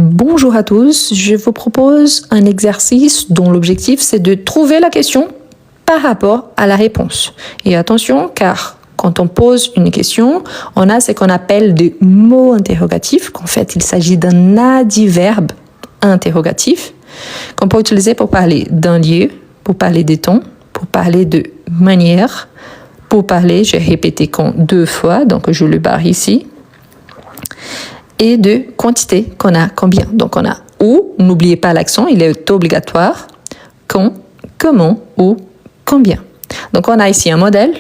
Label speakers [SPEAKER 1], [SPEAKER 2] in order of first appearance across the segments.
[SPEAKER 1] Bonjour à tous, je vous propose un exercice dont l'objectif c'est de trouver la question par rapport à la réponse. Et attention, car quand on pose une question, on a ce qu'on appelle des mots interrogatifs, qu'en fait il s'agit d'un adverbe interrogatif, qu'on peut utiliser pour parler d'un lieu, pour parler des temps, pour parler de manière, pour parler, j'ai répété quand 2 fois, donc je le barre ici, et de quantité qu'on a, combien. Donc on a où, n'oubliez pas l'accent, il est obligatoire, quand, comment, où, combien. Donc on a ici un modèle,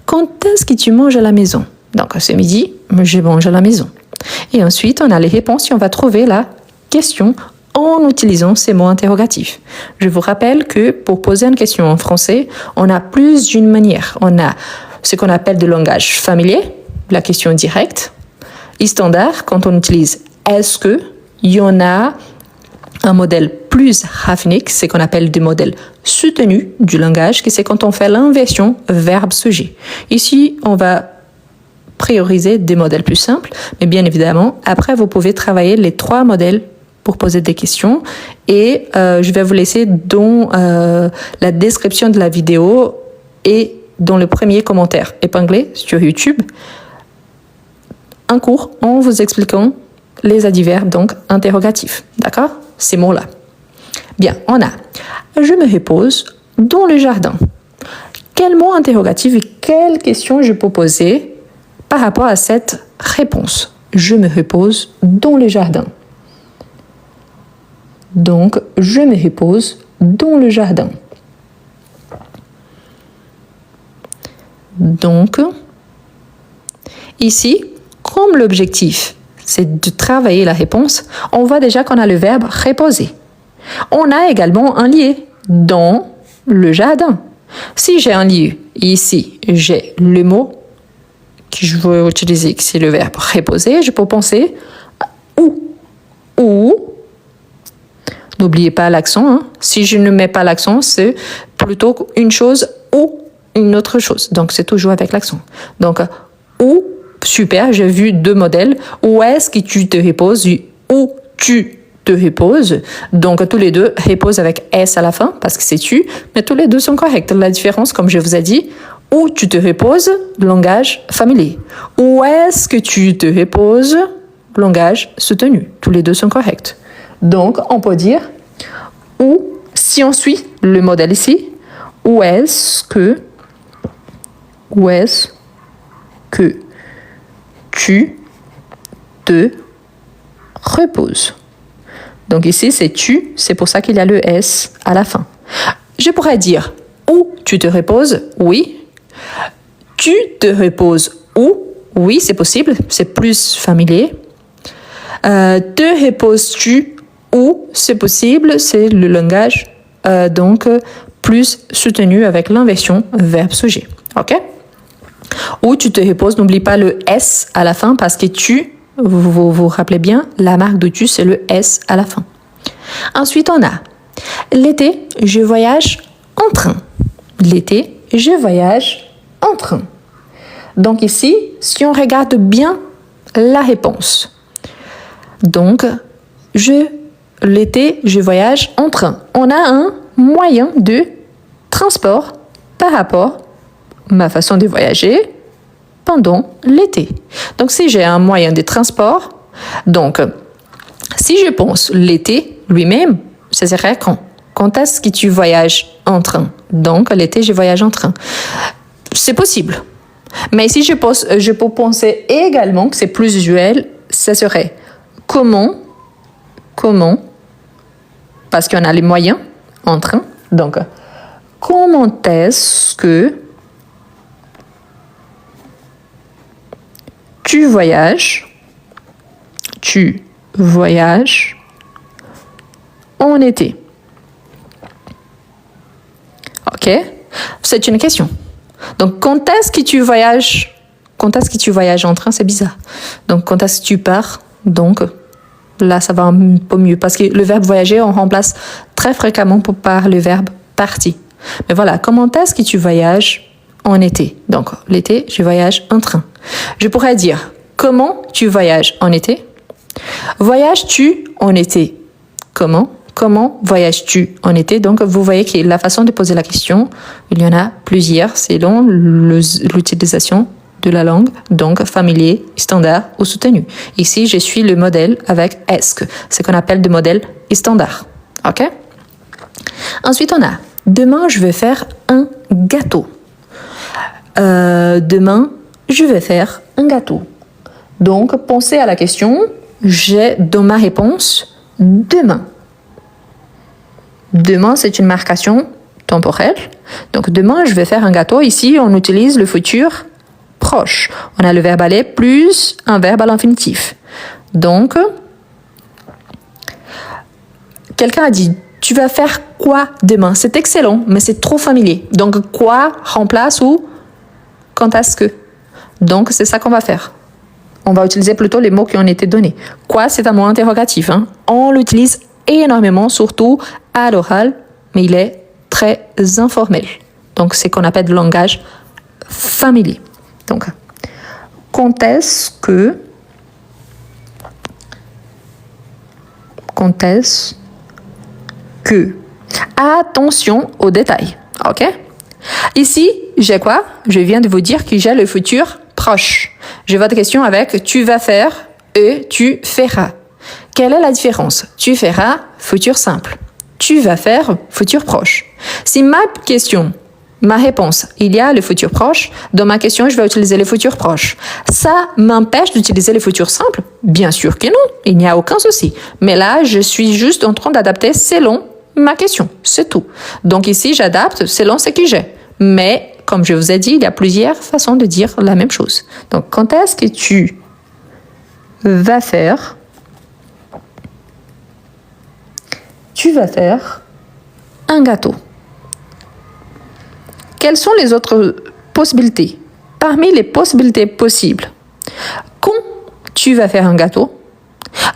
[SPEAKER 1] quand est-ce que tu manges à la maison? Donc ce midi, je mange à la maison. Et ensuite on a les réponses et on va trouver la question en utilisant ces mots interrogatifs. Je vous rappelle que pour poser une question en français, on a plus d'une manière. On a ce qu'on appelle le langage familier, la question directe, et standard, quand on utilise est-ce que, il y en a un modèle plus raffiné, c'est qu'on appelle des modèles soutenus du langage, qui c'est quand on fait l'inversion verbe-sujet. Ici, on va prioriser des modèles plus simples, mais bien évidemment, après, vous pouvez travailler les 3 modèles pour poser des questions et je vais vous laisser dans la description de la vidéo et dans le premier commentaire épinglé sur YouTube, un cours en vous expliquant les adverbes, donc interrogatifs. D'accord? Ces mots-là. Bien, on a « Je me repose dans le jardin ». Quel mot interrogatif et quelle question je peux poser par rapport à cette réponse? Je me repose dans le jardin. Donc, je me repose dans le jardin. Donc, ici, comme l'objectif, c'est de travailler la réponse, on voit déjà qu'on a le verbe « reposer ». On a également un lieu dans le jardin. Si j'ai un lieu, ici, j'ai le mot que je veux utiliser, c'est le verbe « reposer », je peux penser « où ». Où. N'oubliez pas l'accent. Hein. Si je ne mets pas l'accent, c'est plutôt une chose ou une autre chose. Donc, c'est toujours avec l'accent. Donc, où. Super, j'ai vu 2 modèles. Où est-ce que tu te reposes? Où tu te reposes? Donc, tous les deux reposent avec S à la fin, parce que c'est tu, mais tous les deux sont corrects. La différence, comme je vous ai dit, où tu te reposes, langage familier. Où est-ce que tu te reposes, langage soutenu. Tous les deux sont corrects. Donc, on peut dire où, si on suit le modèle ici, où est-ce que tu te reposes. Donc ici, c'est tu, c'est pour ça qu'il y a le S à la fin. Je pourrais dire où tu te reposes, oui. Tu te reposes où, oui, c'est possible, c'est plus familier. Te reposes-tu où, c'est possible, c'est le langage donc plus soutenu avec l'inversion verbe-sujet. OK? Où tu te reposes, n'oublie pas le S à la fin parce que tu, vous rappelez bien, la marque de tu, c'est le S à la fin. Ensuite, on a l'été, je voyage en train. L'été, je voyage en train. Donc ici, si on regarde bien la réponse. Donc, l'été, je voyage en train. On a un moyen de transport par rapport à ma façon de voyager pendant l'été. Donc, si j'ai un moyen de transport, donc, si je pense l'été lui-même, ce serait quand? Quand est-ce que tu voyages en train? Donc, l'été, je voyage en train. C'est possible. Mais si je peux penser également que c'est plus usuel, ce serait comment, parce qu'on a les moyens en train. Donc, comment est-ce que tu voyages en été? OK? C'est une question. Donc, quand est-ce que tu voyages en train? C'est bizarre. Donc, quand est-ce que tu pars? Donc, là, ça va un peu mieux. Parce que le verbe voyager, on remplace très fréquemment par le verbe partir. Mais voilà, comment est-ce que tu voyages en été? Donc, l'été, je voyage en train. Je pourrais dire, comment tu voyages en été? Voyages-tu en été? Comment? Comment voyages-tu en été? Donc, vous voyez que la façon de poser la question, il y en a plusieurs selon l'utilisation de la langue, donc familier, standard ou soutenu. Ici, je suis le modèle avec est-ce, ce qu'on appelle le modèle standard. OK? Ensuite, on a demain, je vais faire un gâteau. Demain, je vais faire un gâteau. Donc, pensez à la question. J'ai dans ma réponse demain. Demain, c'est une marcation temporelle. Donc, demain, je vais faire un gâteau. Ici, on utilise le futur proche. On a le verbe aller plus un verbe à l'infinitif. Donc, quelqu'un a dit, tu vas faire quoi demain? C'est excellent, mais c'est trop familier. Donc, quoi remplace ou quand est-ce que? Donc, c'est ça qu'on va faire. On va utiliser plutôt les mots qui ont été donnés. Quoi, c'est un mot interrogatif. On l'utilise énormément, surtout à l'oral, mais il est très informel. Donc, c'est ce qu'on appelle le langage familier. Donc, quand est-ce que attention aux détails. OK? Ici, j'ai quoi? Je viens de vous dire que j'ai le futur proche. J'ai votre question avec tu vas faire et tu feras. Quelle est la différence? Tu feras, futur simple. Tu vas faire, futur proche. Si ma question, ma réponse, il y a le futur proche, dans ma question, je vais utiliser le futur proche. Ça m'empêche d'utiliser le futur simple? Bien sûr que non, il n'y a aucun souci. Mais là, je suis juste en train d'adapter selon ma question, c'est tout. Donc ici, j'adapte selon ce que j'ai. Mais, comme je vous ai dit, il y a plusieurs façons de dire la même chose. Donc, quand est-ce que tu vas faire un gâteau? Quelles sont les autres possibilités? Parmi les possibilités possibles, quand tu vas faire un gâteau,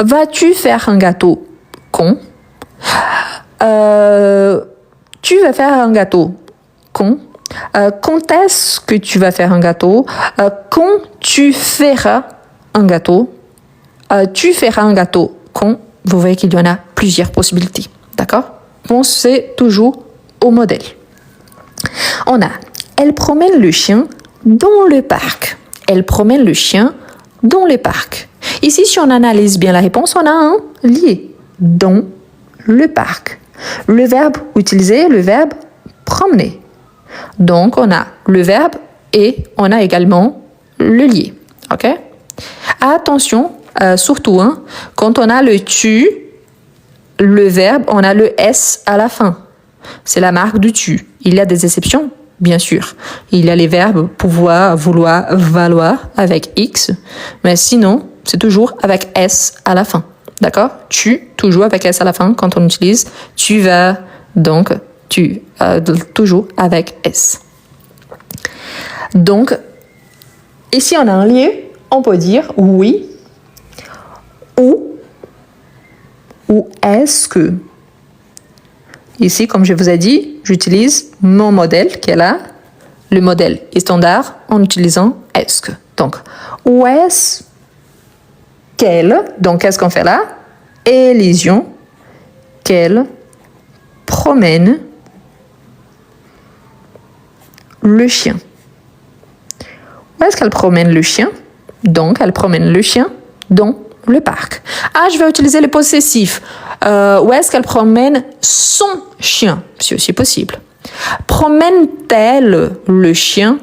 [SPEAKER 1] vas-tu faire un gâteau quand? Tu vas faire un gâteau quand? Quand est-ce que tu vas faire un gâteau? Quand tu feras un gâteau? Tu feras un gâteau quand? Vous voyez qu'il y en a plusieurs possibilités. D'accord? Pensez toujours au modèle. On a, elle promène le chien dans le parc. Elle promène le chien dans le parc. Ici, si on analyse bien la réponse, on a un lié. Dans le parc. Le verbe utilisé, le verbe promener. Donc, on a le verbe et on a également le lié. OK? Attention, surtout, quand on a le tu, le verbe, on a le S à la fin. C'est la marque du tu. Il y a des exceptions, bien sûr. Il y a les verbes pouvoir, vouloir, valoir avec X. Mais sinon, c'est toujours avec S à la fin. D'accord? Tu, toujours avec S à la fin quand on utilise. Tu vas, donc, tu, toujours avec S. Donc, ici, on a un lié. On peut dire oui ou est-ce que. Ici, comme je vous ai dit, j'utilise mon modèle qui est là, le modèle standard, en utilisant est-ce que. Donc, où est-ce qu'elle, donc qu'est-ce qu'on fait là? Élision, qu'elle promène le chien. Où est-ce qu'elle promène le chien? Donc, elle promène le chien dans le parc. Ah, je vais utiliser le possessif. Où est-ce qu'elle promène son chien? C'est aussi possible. Promène-t-elle le chien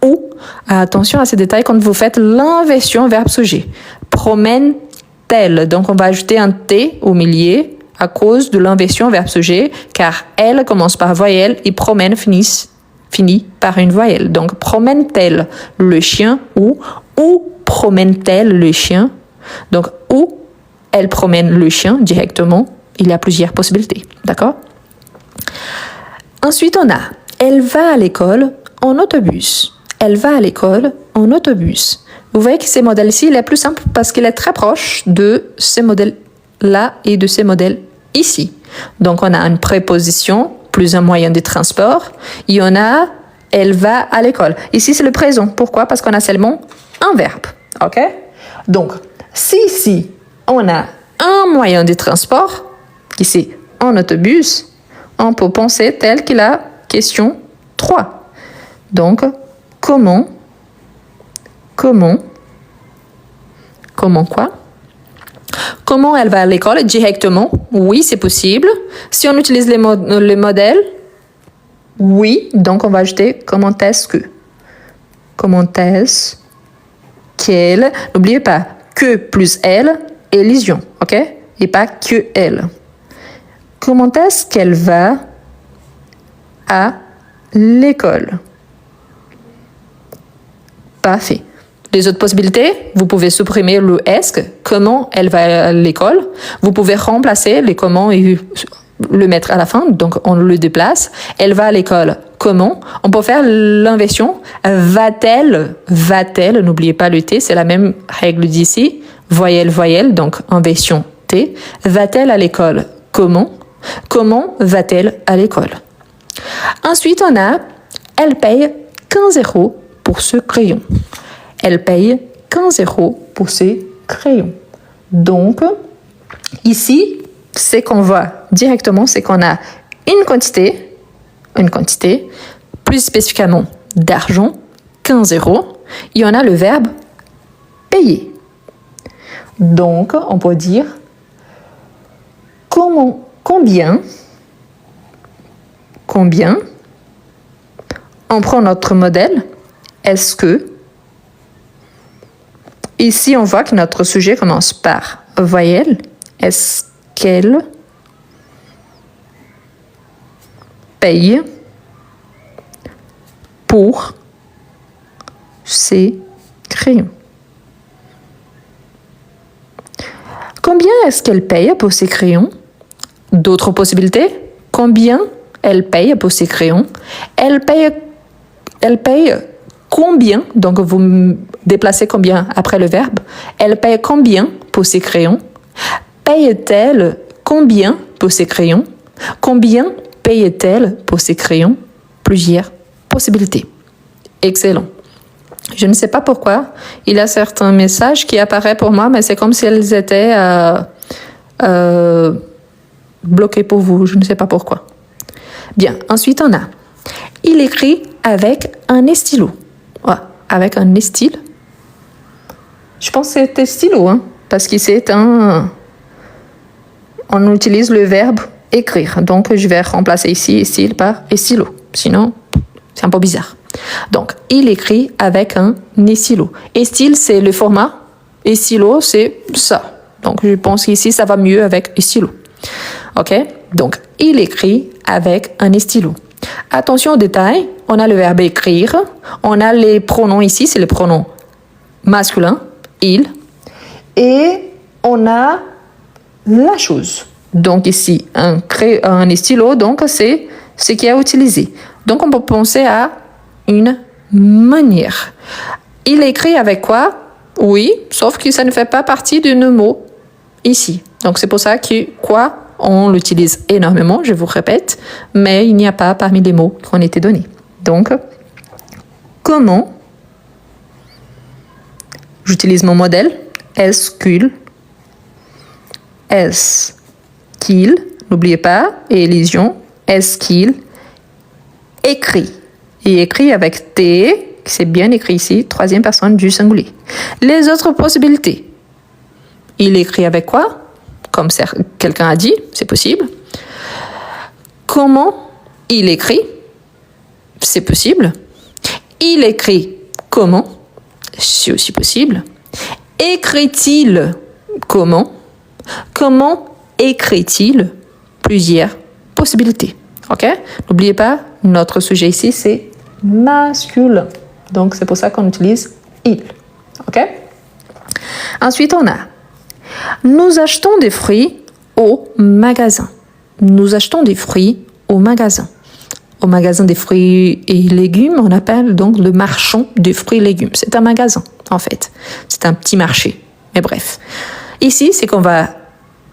[SPEAKER 1] ou? Attention à ces détails quand vous faites l'inversion verbe-sujet. Promène-t-elle. Donc, on va ajouter un T au milieu à cause de l'inversion verbe-sujet, car elle commence par voyelle et promène finit par une voyelle. Donc, promène-t-elle le chien ou promène-t-elle le chien? Donc, où elle promène le chien directement, il y a plusieurs possibilités. D'accord? Ensuite, on a elle va à l'école en autobus. Elle va à l'école en autobus. Vous voyez que ces modèles-ci, il est plus simple parce qu'il est très proche de ces modèles-là et de ces modèles ici. Donc, on a une préposition plus un moyen de transport. Et on a elle va à l'école. Ici, c'est le présent. Pourquoi? Parce qu'on a seulement un verbe. OK? Donc, si on a un moyen de transport, qui c'est en autobus, on peut penser tel que la question 3. Donc, comment quoi? Comment elle va à l'école directement? Oui, c'est possible. Si on utilise les modèles, oui, donc on va ajouter comment est-ce que. Comment est-ce qu'elle. N'oubliez pas, que plus elle, élision, ok? Et pas que elle. Comment est-ce qu'elle va à l'école? Parfait. Les autres possibilités, vous pouvez supprimer le est-ce, comment elle va à l'école. Vous pouvez remplacer les comment et le mettre à la fin, donc on le déplace. Elle va à l'école, comment? On peut faire l'inversion. Va-t-elle, n'oubliez pas le T, c'est la même règle d'ici. Voyelle, donc inversion T. Va-t-elle à l'école? Comment? Comment va-t-elle à l'école? Ensuite, on a, elle paye 15 € pour ce crayon. Elle paye 15 € pour ces crayons. Donc, ici, ce qu'on voit directement, c'est qu'on a une quantité, plus spécifiquement d'argent, 15 €, et on a le verbe payer. Donc, on peut dire combien, on prend notre modèle, est-ce que. Ici, on voit que notre sujet commence par voyelle. Est-ce qu'elle paye pour ses crayons? Combien est-ce qu'elle paye pour ses crayons? D'autres possibilités? Combien elle paye pour ses crayons? Elle paye combien? Donc, vous déplacez combien après le verbe. Elle paye combien pour ses crayons? Paye-t-elle combien pour ses crayons? Combien paye-t-elle pour ses crayons? Plusieurs possibilités. Excellent. Je ne sais pas pourquoi. Il y a certains messages qui apparaissent pour moi, mais c'est comme si elles étaient bloqués pour vous. Je ne sais pas pourquoi. Bien. Ensuite, on a. Il écrit avec un stylo. Ouais, avec un style. Je pense que c'était stylo, hein, parce que c'est un. On utilise le verbe écrire. Donc, je vais remplacer ici style par stylo. Sinon, c'est un peu bizarre. Donc, il écrit avec un stylo. Et style, c'est le format. Et stylo, c'est ça. Donc, je pense qu'ici, ça va mieux avec stylo. OK? Donc, il écrit avec un stylo. Attention aux détails. On a le verbe écrire. On a les pronoms ici, c'est les pronoms masculins, il. Et on a la chose. Donc ici, un stylo, donc c'est ce qui est utilisé. Donc on peut penser à une manière. Il écrit avec quoi? Oui, sauf que ça ne fait pas partie de nos mots ici. Donc c'est pour ça que quoi, on l'utilise énormément, je vous répète, mais il n'y a pas parmi les mots qui ont été donnés. Donc, comment? J'utilise mon modèle. Est-ce qu'il, n'oubliez pas, et élision, est-ce qu'il écrit? Et écrit avec T, c'est bien écrit ici, troisième personne du singulier. Les autres possibilités. Il écrit avec quoi? Comme quelqu'un a dit, c'est possible. Comment il écrit? C'est possible. Il écrit comment? C'est aussi possible. Écrit-il comment? Comment écrit-il? Plusieurs possibilités. OK? N'oubliez pas, notre sujet ici, c'est masculin. Donc, c'est pour ça qu'on utilise il. OK? Ensuite, on a nous achetons des fruits au magasin. Nous achetons des fruits au magasin. Au magasin des fruits et légumes, on appelle donc le marchand des fruits et légumes. C'est un magasin, en fait. C'est un petit marché. Mais bref. Ici, c'est qu'on va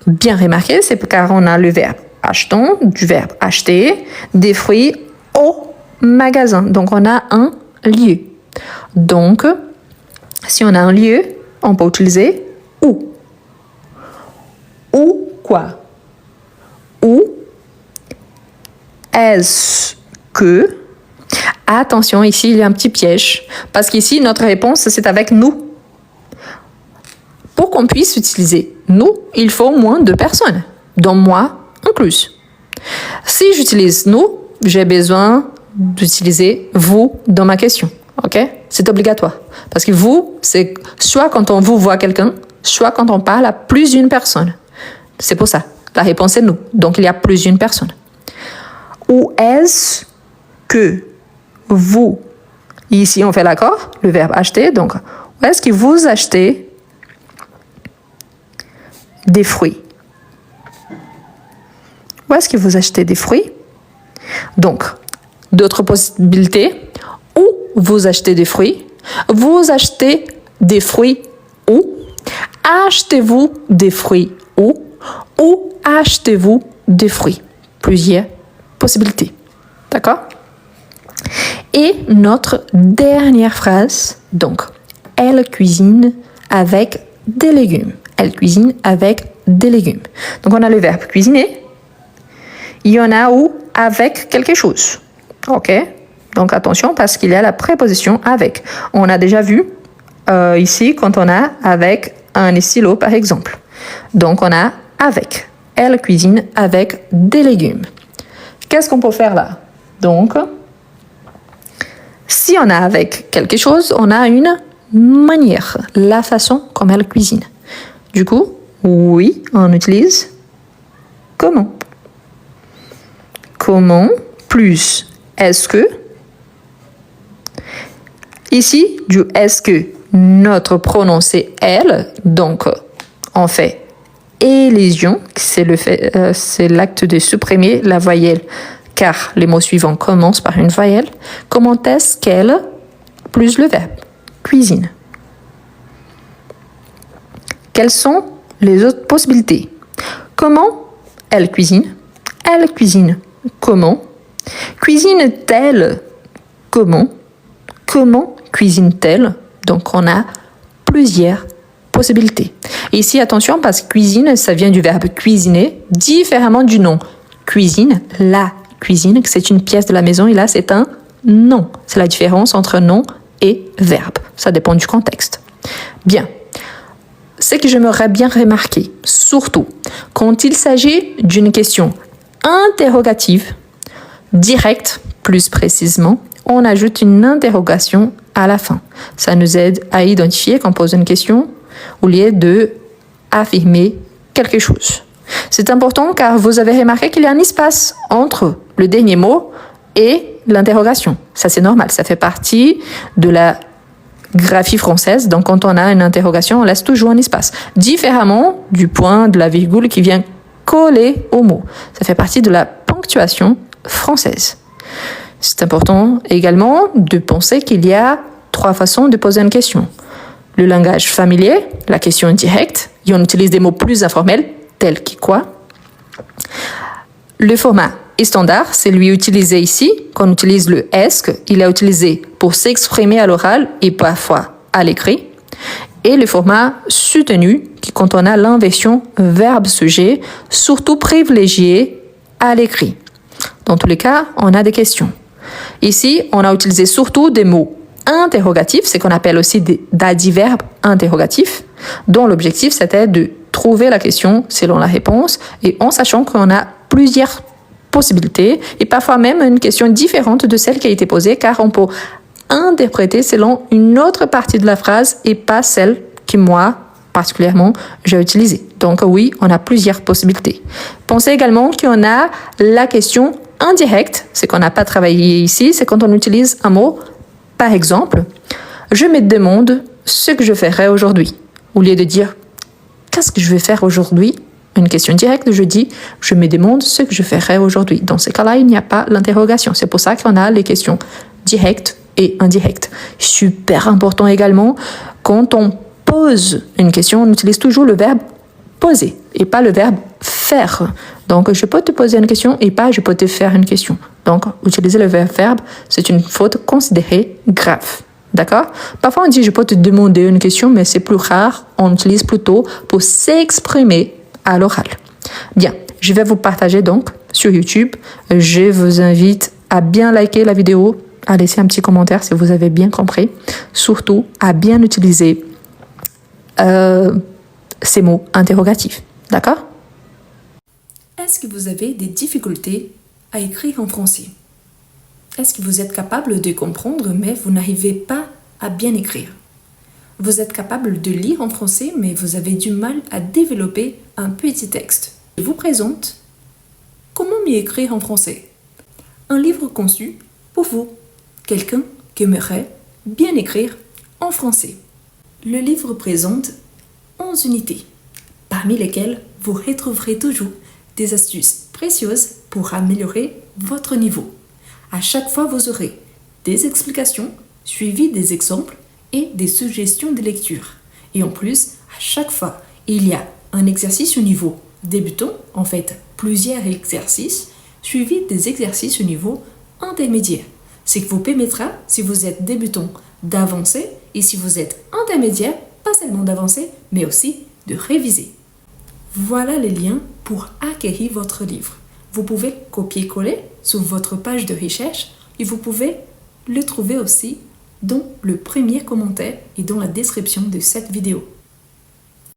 [SPEAKER 1] bien remarquer, c'est car on a le verbe achetons, du verbe acheter, des fruits au magasin. Donc, on a un lieu. Donc, si on a un lieu, on peut utiliser où. quoi? Ou est-ce que... Attention, ici, il y a un petit piège. Parce qu'ici, notre réponse, c'est avec nous. Pour qu'on puisse utiliser nous, il faut au moins 2 personnes, dont moi incluse. Si j'utilise nous, j'ai besoin d'utiliser vous dans ma question. Ok? C'est obligatoire. Parce que vous, c'est soit quand on vous voit quelqu'un, soit quand on parle à plus d'une personne. C'est pour ça. La réponse est nous. Donc, il y a plus d'une personne. Ou est-ce que vous, ici on fait l'accord, le verbe acheter, donc, où est-ce que vous achetez des fruits? Où est-ce que vous achetez des fruits? Donc, d'autres possibilités, où vous achetez des fruits? Vous achetez des fruits où? Achetez-vous des fruits où? Ou achetez-vous des fruits? Plusieurs possibilités. D'accord? Et notre dernière phrase, donc, elle cuisine avec des légumes. Elle cuisine avec des légumes. Donc, on a le verbe cuisiner. Il y en a où avec quelque chose. OK? Donc, attention parce qu'il y a la préposition avec. On a déjà vu ici quand on a avec un stylo, par exemple. Donc, on a avec. Elle cuisine avec des légumes. Qu'est-ce qu'on peut faire là? Donc, si on a avec quelque chose, on a une manière, la façon comme elle cuisine. Du coup, oui, on utilise comment. Comment plus est-ce que. Ici, du est-ce que, notre pronom c'est elle, donc on fait élésion, c'est l'acte de supprimer la voyelle, car les mots suivants commencent par une voyelle. Comment est-ce qu'elle, plus le verbe, cuisine. Quelles sont les autres possibilités? Comment elle cuisine? Elle cuisine comment? Cuisine-t-elle comment? Comment cuisine-t-elle? Donc on a plusieurs possibilités. Et ici, attention, parce que cuisine, ça vient du verbe cuisiner, différemment du nom. Cuisine, la cuisine, c'est une pièce de la maison, et là, c'est un nom. C'est la différence entre nom et verbe. Ça dépend du contexte. Bien. Ce que j'aimerais bien remarquer, surtout quand il s'agit d'une question interrogative, directe, plus précisément, on ajoute une interrogation à la fin. Ça nous aide à identifier quand on pose une question au lieu de affirmer quelque chose. C'est important car vous avez remarqué qu'il y a un espace entre le dernier mot et l'interrogation. Ça, c'est normal. Ça fait partie de la graphie française. Donc, quand on a une interrogation, on laisse toujours un espace. Différemment du point, de la virgule qui vient coller au mot. Ça fait partie de la ponctuation française. C'est important également de penser qu'il y a 3 façons de poser une question. Le langage familier, la question directe, et on utilise des mots plus informels, tels que quoi. Le format standard, c'est lui utilisé ici, quand on utilise le est-ce, il est utilisé pour s'exprimer à l'oral et parfois à l'écrit. Et le format soutenu, qui quand on a l'inversion verbe-sujet, surtout privilégié à l'écrit. Dans tous les cas, on a des questions. Ici, on a utilisé surtout des mots interrogatifs, c'est qu'on appelle aussi des adverbes interrogatifs, dont l'objectif c'était de trouver la question selon la réponse et en sachant qu'on a plusieurs possibilités et parfois même une question différente de celle qui a été posée car on peut interpréter selon une autre partie de la phrase et pas celle que moi, particulièrement, j'ai utilisée. Donc oui, on a plusieurs possibilités. Pensez également qu'on a la question indirecte, c'est qu'on n'a pas travaillé ici, c'est quand on utilise un mot. Par exemple, je me demande ce que je ferai aujourd'hui. Au lieu de dire qu'est-ce que je vais faire aujourd'hui, une question directe, je dis je me demande ce que je ferai aujourd'hui. Dans ces cas-là, il n'y a pas l'interrogation. C'est pour ça qu'on a les questions directes et indirectes. Super important également, quand on pose une question, on utilise toujours le verbe poser et pas le verbe faire. Donc, je peux te poser une question et pas je peux te faire une question. Donc, utiliser le verbe, c'est une faute considérée grave. D'accord? Parfois, on dit je peux te demander une question, mais c'est plus rare. On utilise plutôt pour s'exprimer à l'oral. Bien, je vais vous partager donc sur YouTube. Je vous invite à bien liker la vidéo, à laisser un petit commentaire si vous avez bien compris. Surtout, à bien utiliser ces mots interrogatifs. D'accord? Est-ce que vous avez des difficultés à écrire en français? Est-ce que vous êtes capable de comprendre, mais vous n'arrivez pas à bien écrire? Vous êtes capable de lire en français, mais vous avez du mal à développer un petit texte. Je vous présente Comment mieux écrire en français? Un livre conçu pour vous, quelqu'un qui aimerait bien écrire en français. Le livre présente 11 unités, parmi lesquelles vous retrouverez toujours des astuces précieuses pour améliorer votre niveau. À chaque fois, vous aurez des explications suivies des exemples et des suggestions de lecture. Et en plus, à chaque fois, il y a un exercice au niveau débutant, en fait plusieurs exercices, suivis des exercices au niveau intermédiaire. Ce qui vous permettra, si vous êtes débutant, d'avancer, et si vous êtes intermédiaire, pas seulement d'avancer, mais aussi de réviser. Voilà les liens pour acquérir votre livre. Vous pouvez copier-coller sur votre page de recherche et vous pouvez le trouver aussi dans le premier commentaire et dans la description de cette vidéo.